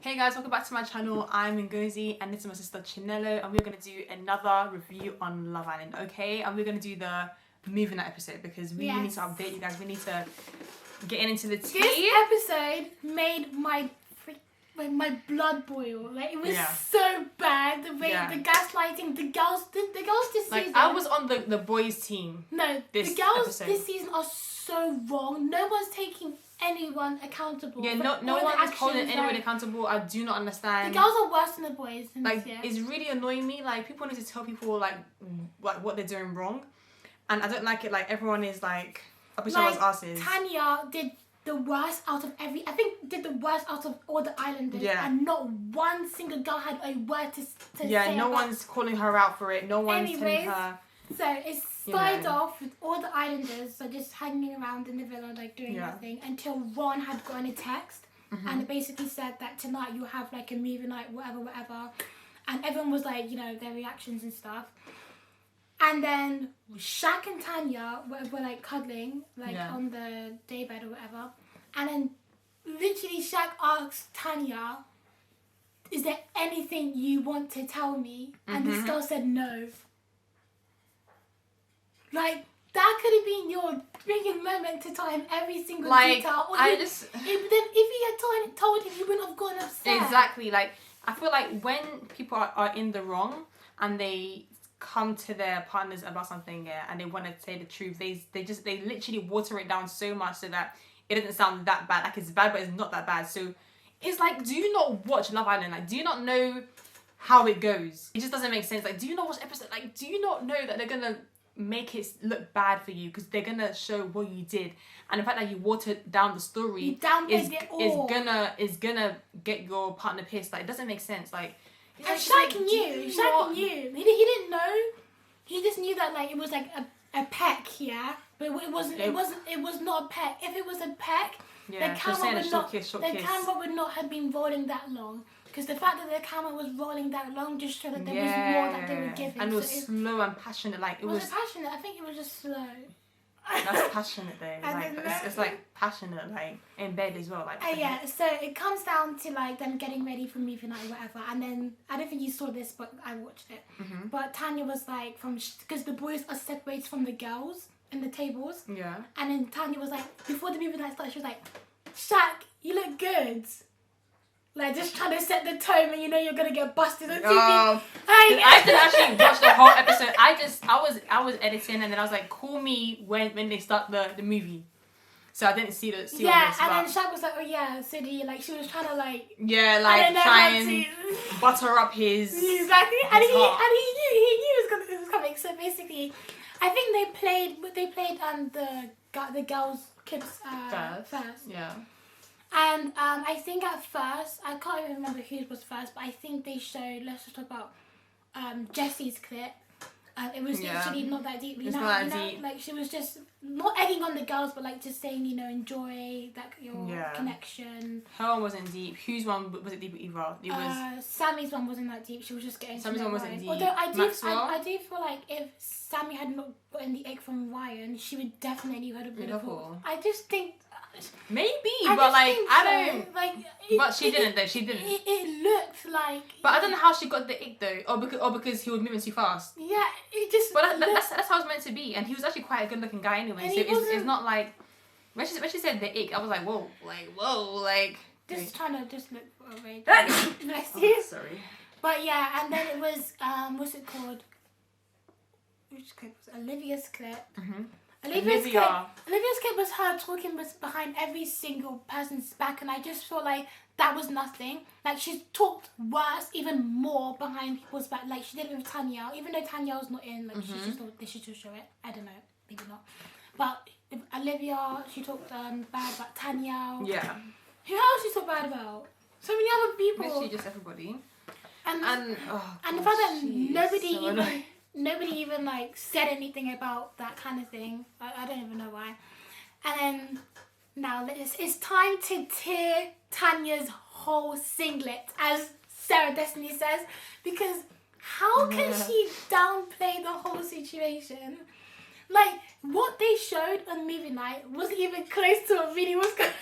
Hey guys, welcome back to my channel. I'm Ngozi and this is my sister Chinelo, and we're going to do another review on Love Island, okay? And we're going to do the movie night episode because we need to update you guys. We need to get into the tea. This episode made my blood boil. Like, it was so bad. The way the gaslighting, the girls this season. I was on the boys team. No, the girls this season are so wrong. No one's taking anyone accountable. Yeah, no one's holding anyone accountable. I do not understand. The girls are worse than the boys. It's really annoying me. Like, people need to tell people like what they're doing wrong, and I don't like it. Like, everyone is like up each other's asses. Tanya did the worst out of did the worst out of all the islanders, and not one single girl had a word to say. Yeah, no one's calling her out for it. No one's telling her. So it started off with all the islanders just hanging around in the villa, like doing nothing, until Ron had gotten a text, and it basically said that tonight you'll have like a movie night, whatever, and everyone was like, their reactions and stuff. And then Shaq and Tanya were like cuddling, on the daybed or whatever, and then literally Shaq asked Tanya, "Is there anything you want to tell me?" And this girl said no. Like, that could have been your freaking moment to tell him every single detail. Or then if he had told him, he wouldn't have gone upset. Exactly. Like, I feel like when people are in the wrong and they come to their partners about something and they want to say the truth, they literally water it down so much so that it doesn't sound that bad. Like, it's bad, but it's not that bad. So it's like, do you not watch Love Island? Like, do you not know how it goes? It just doesn't make sense. Like, do you not watch episode? Like, do you not know that they're gonna make it look bad for you because they're gonna show what you did, and the fact that you watered down the story is gonna get your partner pissed. Like, it doesn't make sense. Like, and Shaq knew. He didn't know. He just knew that like it was like a peck, but it wasn't. It was not a peck. If it was a peck, the camera would not have been rolling that long. Because the fact that the camera was rolling that long just showed that there was more that they were giving. And it was slow and passionate. Like, was it passionate? I think it was just slow. That's passionate though. Like, it's like passionate, like in bed as well. Like, so it comes down to like them getting ready for movie night or whatever. And then I don't think you saw this, but I watched it. But Tanya was like because the boys are separated from the girls in the tables. Yeah. And then Tanya was like, before the movie night started, she was like, "Shaq, you look good." Like, just trying to set the tone when you know you're gonna get busted on TV. I didn't actually watch the whole episode. I was editing, and then I was like, call me when they start the movie. So I didn't see all this. And then Shaq was like, "Oh yeah, so do you?" Like, she was trying to try and butter up his exactly, and he knew it was coming. So basically, I think they played the girls' kids first. Yeah. And I think at first, I can't even remember who was first, but I think they showed, let's just talk about Jessie's clip. It was literally not that deep. It's not that deep. Like, she was just not egging on the girls, but like just saying, enjoy your connection. Her one wasn't deep. Whose one was it deep either? It was Sammy's one wasn't that deep. She was just getting Sammy's one wasn't deep. Although I do feel like if Sammy had not gotten the egg from Ryan, she would definitely have a beautiful. I just think. Maybe, but like I don't like. But she didn't though. She didn't. It looked like. But I don't know how she got the ick though, or because he was moving too fast. Yeah, it just. But that's how it's meant to be, and he was actually quite a good-looking guy anyway. So it's not like when she said the ick, I was like whoa, like. Just trying to just look away. Bless you. Sorry. But yeah, and then it was what's it called? Which clip was it? Olivia's clip. Olivia's clip was her talking behind every single person's back, and I just feel like that was nothing. Like, she talked worse, even more behind people's back. Like, she did it with Tanya, even though Tanya was not in. Like, they should just show it. I don't know, maybe not. But Olivia, she talked bad about Tanya. Yeah. Who else she talked bad about? So many other people. Literally just everybody. And the fact that nobody even like said anything about that kind of thing. I don't even know why. And then now it's time to tear Tanya's whole singlet, as Sarah Destiny says, because how can she downplay the whole situation? Like, what they showed on movie night wasn't even close to what really was going.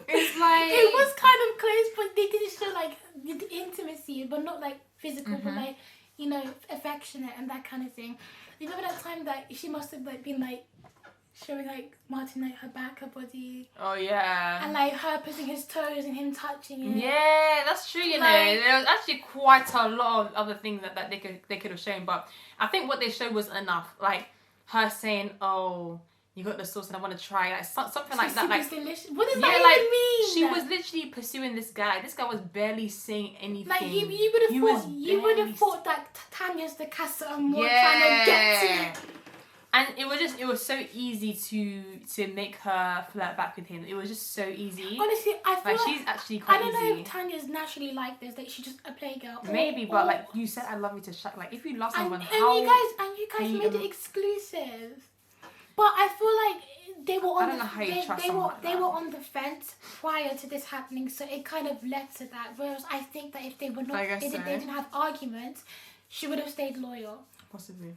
It's like... It was kind of close, but they didn't show, like, but not like physical, but like, you know, affectionate and that kind of thing. You remember that time that she must have like been like showing like Martin like her back, her body. Oh yeah. And like her putting his toes and him touching it. Yeah, that's true. You know, there was actually quite a lot of other things that they could have shown, but I think what they showed was enough. Like her saying, "Oh, you got the sauce and I want to try," like something like that. Like, delicious. What does that even mean? She was literally pursuing this guy. This guy was barely saying anything. Like you would have thought that Tanya's the Casa and more trying to get to. And it was so easy to make her flirt back with him. It was just so easy. Honestly, I feel like she's actually quite easy. I don't know if Tanya's naturally like this, like she's just a playgirl. Maybe, but like you said, I love you to Shaq. Like if you love someone, and you guys made it exclusive. But I feel like they were on I don't know how you trust someone like that. They were on the fence prior to this happening, so it kind of led to that. Whereas I think that if they were not, they didn't have arguments, she would have stayed loyal. Possibly.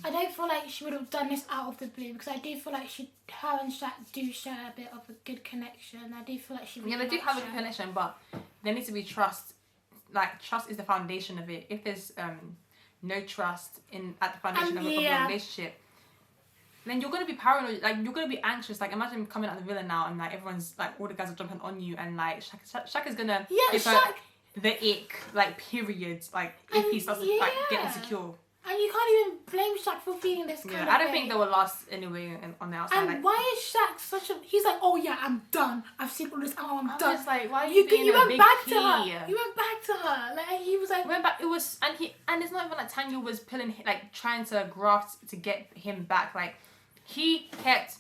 I don't feel like she would have done this out of the blue because I do feel like her and Shaq do share a bit of a good connection. I do feel like she really they do have a good connection, but there needs to be trust. Like trust is the foundation of it. If there's no trust at the foundation of a relationship, then you're gonna be paranoid. Like you're gonna be anxious. Like imagine coming out of the villa now and like everyone's like all the guys are jumping on you and like Shaq is gonna the ick like period. Like if he starts to like get insecure. And you can't even blame Shaq for feeling this kind of I don't think they will last anyway on the outside. And like, why is Shaq such a... He's like, oh yeah, I'm done. I've seen all this. I'm done. Just like, why are you being you a went big back P? to her. You went back to her. Like he was like... Went back. It was... And it's not even like Tanya was like trying to graft to get him back. Like he kept...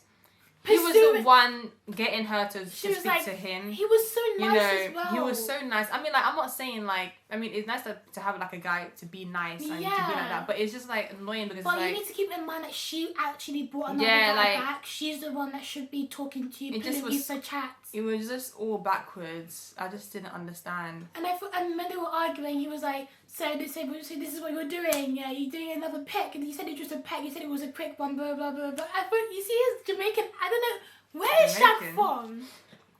He was the one getting her to speak to him. He was so nice as well. He was so nice. I mean, like, I'm not saying, like... I mean, it's nice to have, like, a guy to be nice and to be like that. But it's just, like, annoying because, But you need to keep in mind that she actually brought another guy back. She's the one that should be talking to you, pulling you for chats. It was just all backwards. I just didn't understand. And when they were arguing, he was like... So this is what you're doing. Yeah, you're doing another peck, and he said it was a peck. He said it was a quick one. Blah blah blah. But I thought you see, he's Jamaican. I don't know where is Shaq from.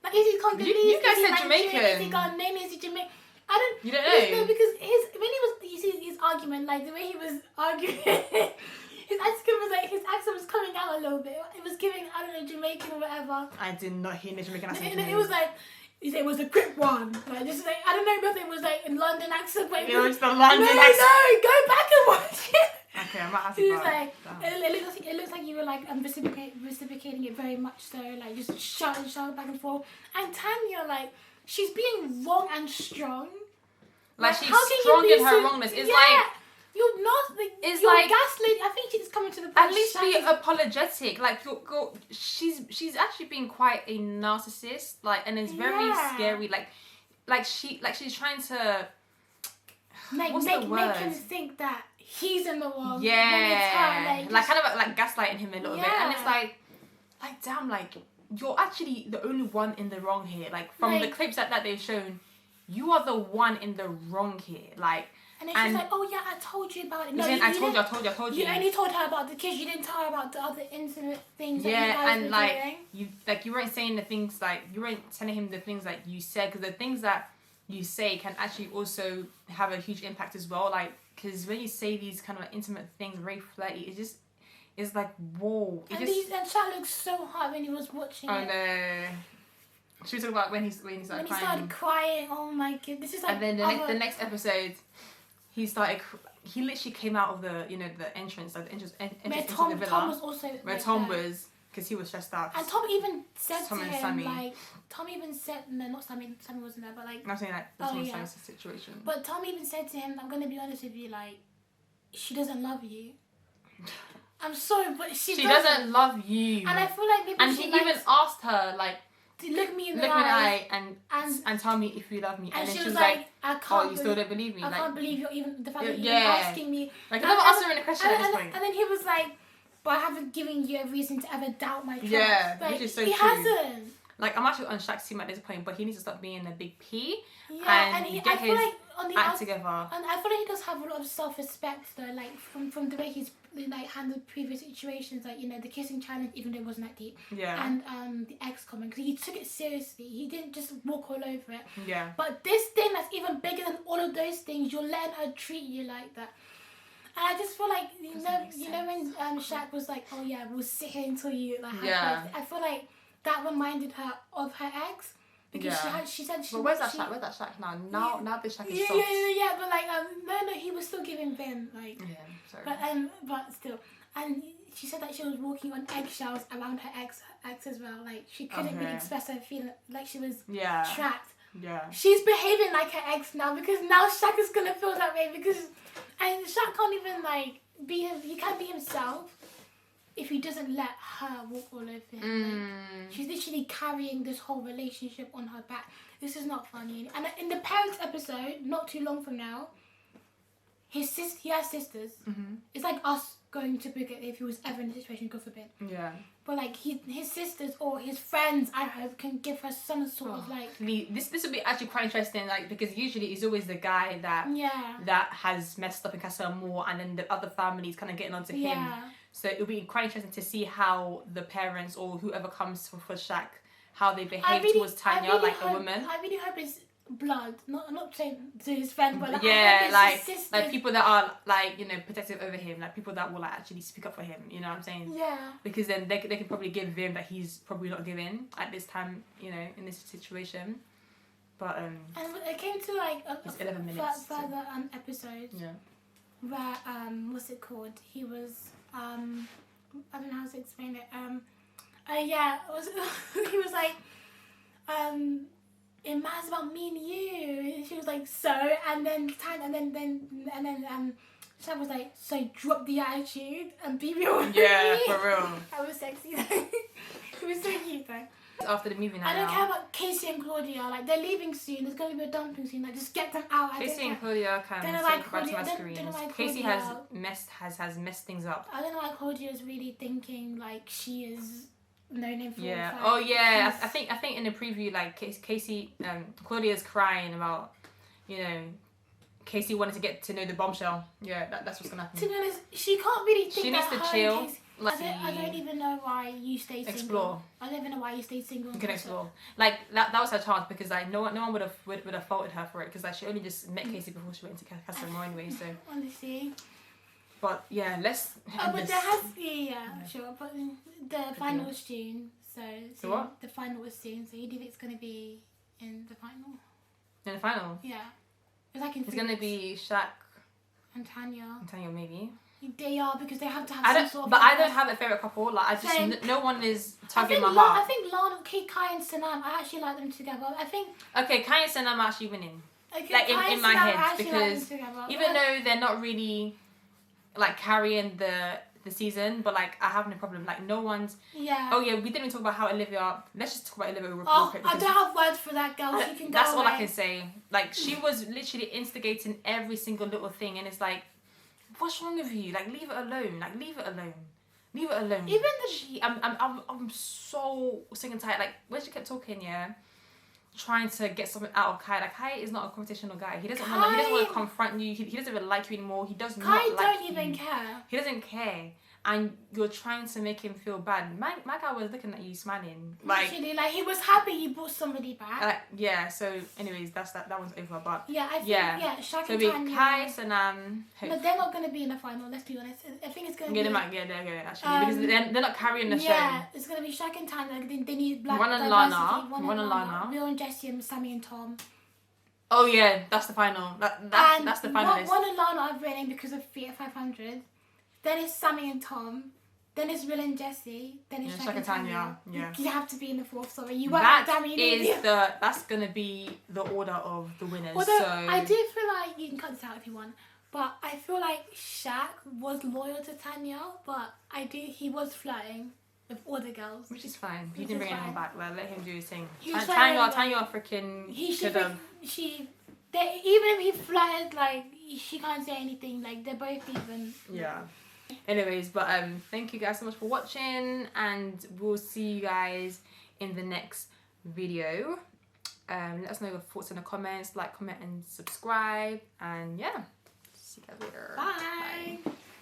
Like, is he Congolese? You guys said Nigerian? Jamaican. Is he Ghanaian? Is he Jamaican? I don't. You don't know. No, because his argument, like the way he was arguing, his accent was coming out a little bit. It was giving, I don't know, Jamaican or whatever. I did not hear the Jamaican accent. It was like. He said it was a quick one. Like, just like, I don't know if it was like in London accent. But it was the London accent. No, go back and watch it. Okay, I might have to He was like, it looks like you were like reciprocating it very much so, like just shouting back and forth. And Tanya, like, she's being wrong and strong. Like she's strong in her wrongness. It's like you're not like it's you're like gaslighting. I think she's coming to the point. At least be apologetic. Like she's actually being quite a narcissist. Like, and it's very scary. Like she's trying to make him think that he's in the wrong. Yeah, like kind of like gaslighting him a little bit. And it's like damn, like you're actually the only one in the wrong here. Like from the clips that they've shown, you are the one in the wrong here. Like. And then she's like, oh yeah, I told you about it. No, I told you. You only told her about the kids. You didn't tell her about the other intimate things that you guys were doing. You weren't saying the things like you weren't telling him the things that you said, because the things that you say can actually also have a huge impact as well. Like, because when you say these kind of like intimate things, very flirty, it's like whoa. And Shaq looked so hot when he was watching it. Oh no. Should we talk about when he started crying? Oh my god, this is like. And then the next episode. He literally came out of the entrance, like the entrance into the villa. Tom was also where Tom was, because he was stressed out. And Tom even said to him, like, no, not Sammy wasn't there, but like. I'm saying like, that's Sammy's situation. But Tom even said to him, I'm going to be honest with you, like, she doesn't love you. I'm sorry, but she doesn't love you. And I feel like maybe and he even asked her, like, look me in the eye and tell me if you love me. And then she was like, I can't. You still don't believe me. I can't believe you're even the fact that you're asking me. Like, I'm not answering a question at this point. And then he was like, but I haven't given you a reason to ever doubt my trust. Yeah, like, which is so true. He hasn't. Like, I'm actually on Shaq's team at this point, but he needs to stop being a big P. Yeah, and get his act together. And I feel like he does have a lot of self-respect though, like from the way he's like handled previous situations, like the kissing challenge, even though it wasn't that deep. Yeah. And the ex comment, because he took it seriously. He didn't just walk all over it. Yeah. But this thing that's even bigger than all of those things, you're letting her treat you like that. And I just feel like, you know when Shaq was like, oh yeah, we'll sit here until you like have sex. I feel like that reminded her of her ex. Because she said she... But where's that Shaq now? Now this Shaq is soft. Yeah, but like, no, he was still giving Vim, like... Yeah, sorry. But still. And she said that she was walking on eggshells around her ex as well. Like, she couldn't really express her feeling, like she was trapped. Yeah. She's behaving like her ex now, because now Shaq is gonna feel that way, because... And Shaq can't even, like, he can't be himself if he doesn't let her walk all over him. Like, she's literally carrying this whole relationship on her back. This is not funny. And in the Parents episode, not too long from now, he has sisters. It's like us going to Phuket if he was ever in a situation, God forbid. Yeah. But like his sisters or his friends, I hope, can give her some sort of like... This would be actually quite interesting, like, because usually it's always the guy that has messed up in Casa Amor, and then the other families kind of getting onto him. So it'll be quite interesting to see how the parents or whoever comes for Shaq, how they behave towards Tanya, like a woman. I really hope it's blood, not saying to his friend, but like, like people that are like, you know, protective over him, like people that will like actually speak up for him, you know what I'm saying? Yeah. Because then they can probably give him that he's probably not giving at this time, you know, in this situation. But and it came to like it's 11 minutes. Further episode. Yeah. Where what's it called? He was I don't know how to explain it. He was like it matters about me and you. And she was like, so, and then Shaq was like, so drop the attitude and be real with me. Yeah, for real. That was sexy though. It was so cute though. After the movie now. I don't care about Casey and Claudia. Like, they're leaving soon. There's going to be a dumping scene. Like, just get them out. Casey and Claudia can take back to my screens. Casey has messed things up. I don't know why Claudia is really thinking like she is known for. Yeah. Oh yeah. I think in the preview, like Casey, Claudia's crying about, you know, Casey wanted to get to know the bombshell. Yeah, that's what's gonna happen. To be honest, she can't really think. She needs to chill. I don't even know why you stayed single. Explore. I don't even know why you stayed single. You can explore. Like that was her chance, because like no one would have faulted her for it, because like she only just met Casey before she went into Casa Amor anyway. So. Honestly. But yeah, let's. But there has sure. But the final was June, so what? The final was soon. So you think it's gonna be in the final? In the final? Yeah. It's gonna be Shaq and Tanya. And Tanya maybe. They are, because they have to have some sort of... But I don't have a favourite couple. Like, I just... No one is tugging my heart. I think Lana, Kai and Sanam, I actually like them together. I think... Okay, Kai and Sanam are actually winning. Okay, like, in my head. Because like even though they're not really, like, carrying the season, but, like, I have no problem. Like, no one's... Yeah. Oh, yeah, we didn't even talk about how Olivia... Let's just talk about Olivia real quick. I don't have words for that girl. She can go That's all I can say. Like, she was literally instigating every single little thing, and it's like... What's wrong with you? Like, leave it alone. Like, leave it alone. Leave it alone. Even I'm so sick and tired. Like, when she kept talking, trying to get something out of Kai. Like, Kai is not a competitional guy. He doesn't want to confront you. He doesn't even like you anymore. He does not like you. Kai don't even care. He doesn't care. And you're trying to make him feel bad. My guy was looking at you smiling. Literally, like he was happy you brought somebody back. So anyways, that one's over. But I think Shaq and Tanya. Kai, Sanam. No, they're not gonna be in the final. Let's be honest. I think it's gonna be. They're going actually, because they're not carrying the show. Yeah, it's gonna be Shaq and Tanya. They need black Ron and Lana. Ron and Lana. Will and Jesse and Sammy and Tom. Oh yeah, that's the final. That's the finalist. Ron and Lana are winning because of Fiat 500. Then it's Sammy and Tom. Then it's Will and Jesse. Then it's Shaq and Tanya. Yeah. You have to be in the fourth. Sorry, that's gonna be the order of the winners. Although I do feel like you can cut this out if you want, but I feel like Shaq was loyal to Tanya, but he was flirting with all the girls, which is fine. He didn't bring anyone back. Like, let him do his thing. Tanya freaking. Even if he flirted, like she can't say anything. Like they're both even. Yeah. Anyways, but thank you guys so much for watching, and we'll see you guys in the next video. Let us know your thoughts in the comments. Like, comment, and subscribe. And yeah, see you guys later. Bye.